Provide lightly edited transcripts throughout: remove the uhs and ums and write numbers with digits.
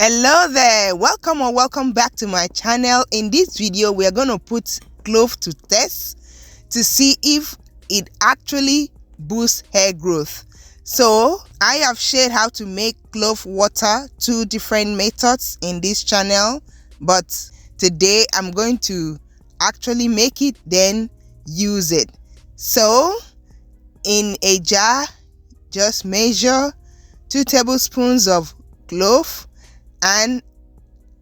Hello there, welcome or welcome back to my channel. In this video we are going to put clove to test to see if it actually boosts hair growth. So I have shared how to make clove water, two different methods in this channel, but today I'm going to actually make it then use it. So in a jar, just measure 2 tablespoons of clove and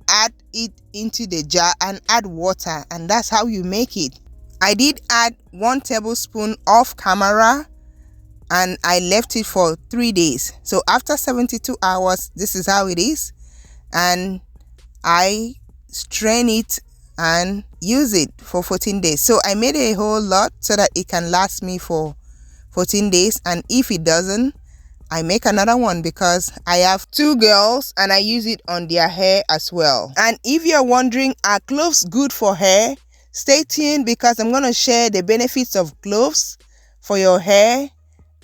add it into the jar and add water, and that's how you make it. I did add 1 tablespoon off camera and I left it for 3 days. So after 72 hours, this is how it is, and I strain it and use it for 14 days. So I made a whole lot so that it can last me for 14 days, and if it doesn't, I make another one because I have 2 girls and I use it on their hair as well. And if you're wondering, are cloves good for hair? Stay tuned because I'm going to share the benefits of cloves for your hair,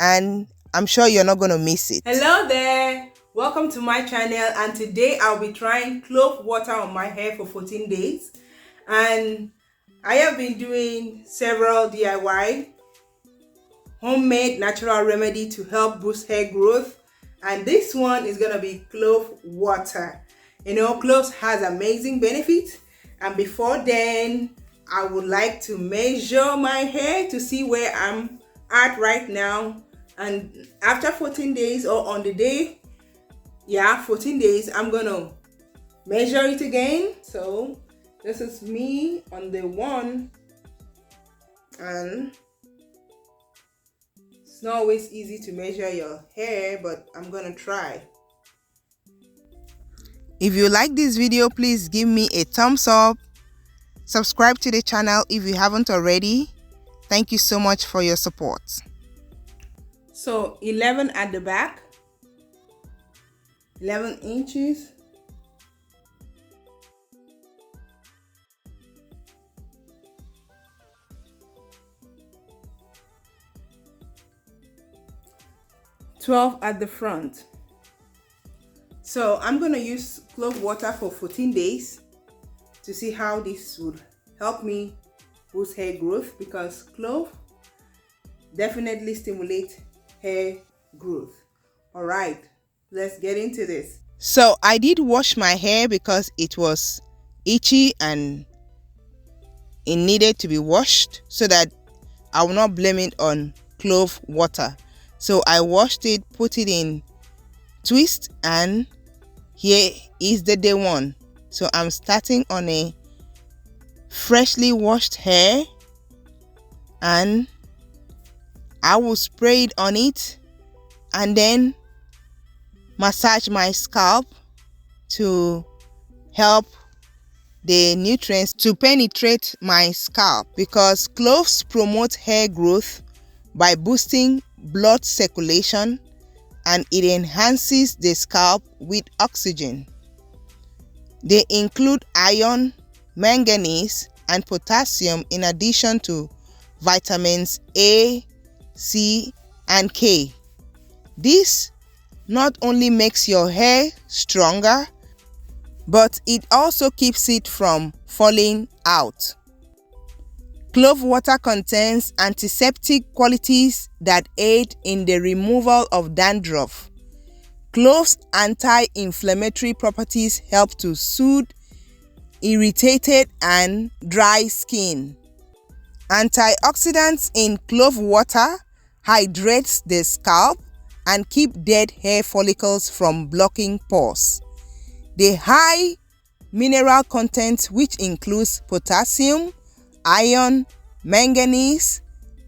and I'm sure you're not going to miss it. Hello there, welcome to my channel, and today I'll be trying clove water on my hair for 14 days. And I have been doing several DIY homemade natural remedy to help boost hair growth, and this one is gonna be clove water. You know, cloves has amazing benefits, and before then I would like to measure my hair to see where I'm at right now. And after 14 days, or on the day, 14 days, I'm gonna measure it again. So this is me on the 1, and it's not always easy to measure your hair, but I'm gonna try. If you like this video, please give me a thumbs up. Subscribe to the channel if you haven't already. Thank you so much for your support. So 11 at the back, 11 inches. $12 at the front. So I'm going to use clove water for 14 days to see how this would help me boost hair growth, because clove definitely stimulates hair growth. All right, let's get into this. So I did wash my hair because it was itchy and it needed to be washed, so that I will not blame it on clove water. So I washed it, put it in twist, and here is the day 1. So I'm starting on a freshly washed hair, and I will spray it on it and then massage my scalp to help the nutrients to penetrate my scalp, because cloves promote hair growth by boosting blood circulation, and it enhances the scalp with oxygen. They include iron, manganese, and potassium, in addition to vitamins A, C, and K. This not only makes your hair stronger, but it also keeps it from falling out. Clove water contains antiseptic qualities that aid in the removal of dandruff. Cloves' anti-inflammatory properties help to soothe irritated and dry skin. Antioxidants in clove water hydrates the scalp and keep dead hair follicles from blocking pores. The high mineral content, which includes potassium, iron, manganese,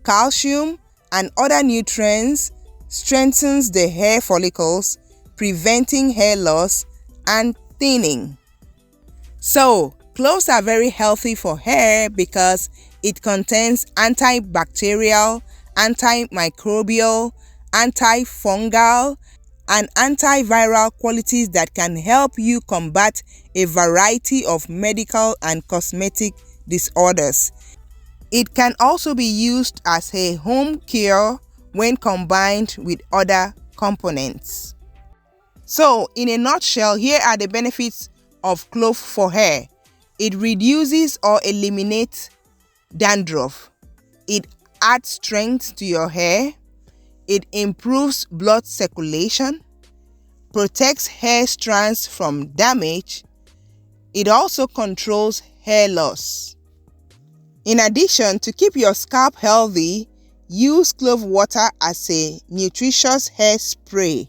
calcium, and other nutrients, strengthens the hair follicles, preventing hair loss and thinning. So, cloves are very healthy for hair because it contains antibacterial, antimicrobial, antifungal, and antiviral qualities that can help you combat a variety of medical and cosmetic disorders. It can also be used as a home cure when combined with other components. So in a nutshell, here are the benefits of clove for hair. It reduces or eliminates dandruff. It adds strength to your hair. It improves blood circulation, protects hair strands from damage. It also controls hair loss. In addition, to keep your scalp healthy, use clove water as a nutritious hair spray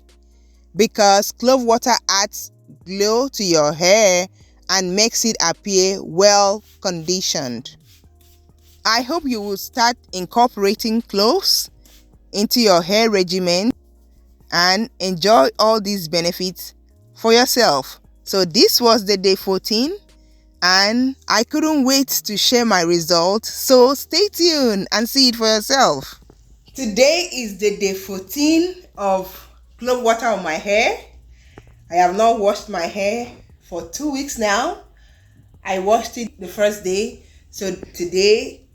because clove water adds glow to your hair and makes it appear well conditioned. I hope you will start incorporating cloves into your hair regimen and enjoy all these benefits for yourself. So this was the day 14 and I couldn't wait to share my results, so stay tuned and see it for yourself. Today is the day 14 of clove water on my hair. I have not washed my hair for 2 weeks now. I washed it the first day, so today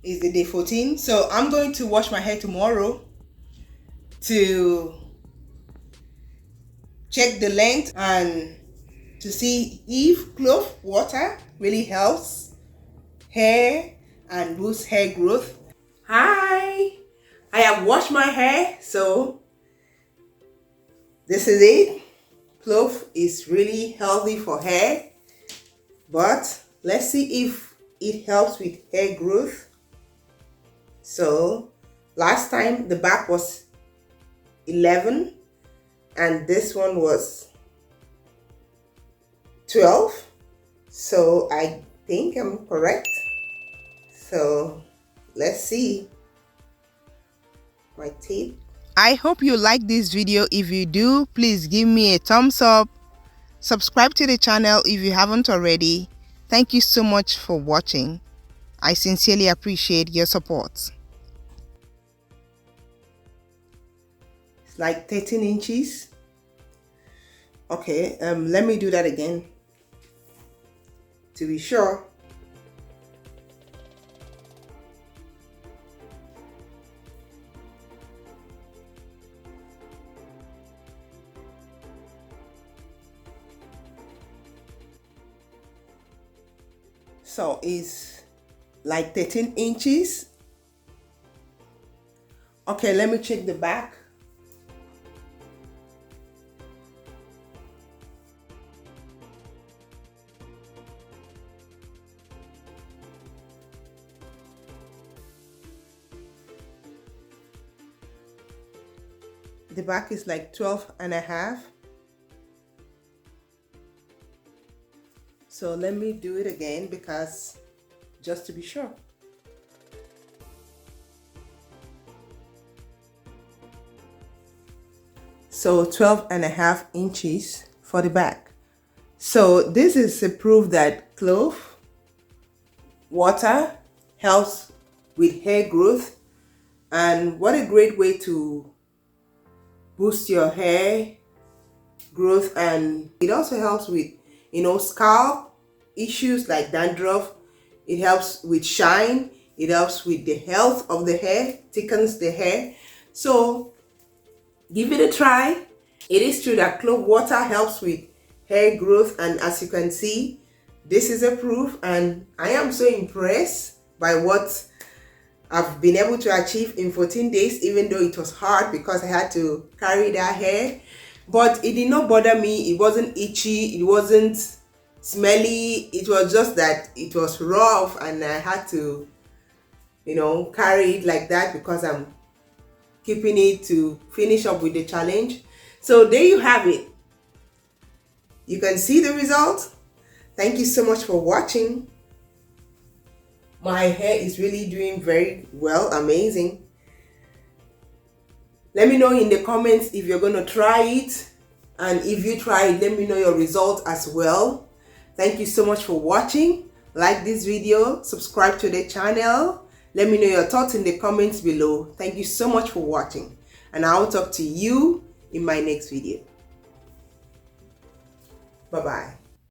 is the day 14. So I'm going to wash my hair tomorrow to check the length and to see if clove water really helps hair and boosts hair growth. Hi, I have washed my hair, so this is it. Clove is really healthy for hair, but let's see if it helps with hair growth. So last time the back was 11 and this one was 12, so I think I'm correct. So let's see my teeth. I hope you like this video. If you do, please give me a thumbs up. Subscribe to the channel if you haven't already. Thank you so much for watching. I sincerely appreciate your support. It's like 13 inches. Okay, let me do that again to be sure. So it's like 13 inches. Okay, let me check the back. The back is like 12 and a half. So let me do it again because just to be sure. So 12 and a half inches for the back. So this is a proof that clove water helps with hair growth, and what a great way to boost your hair growth. And it also helps with, scalp issues like dandruff. It helps with shine. It helps with the health of the hair, thickens the hair. So give it a try. It is true that clove water helps with hair growth, and as you can see, this is a proof, and I am so impressed by what I've been able to achieve in 14 days, even though it was hard because I had to carry that hair. But it did not bother me. It wasn't itchy. It wasn't smelly. It was just that it was rough and I had to, carry it like that because I'm keeping it to finish up with the challenge. So there you have it. You can see the result. Thank you so much for watching. My hair is really doing very well, amazing. Let me know in the comments if you're going to try it, and if you try it, let me know your result as well. Thank you so much for watching. Like this video, subscribe to the channel. Let me know your thoughts in the comments below. Thank you so much for watching, and I'll talk to you in my next video. Bye-bye.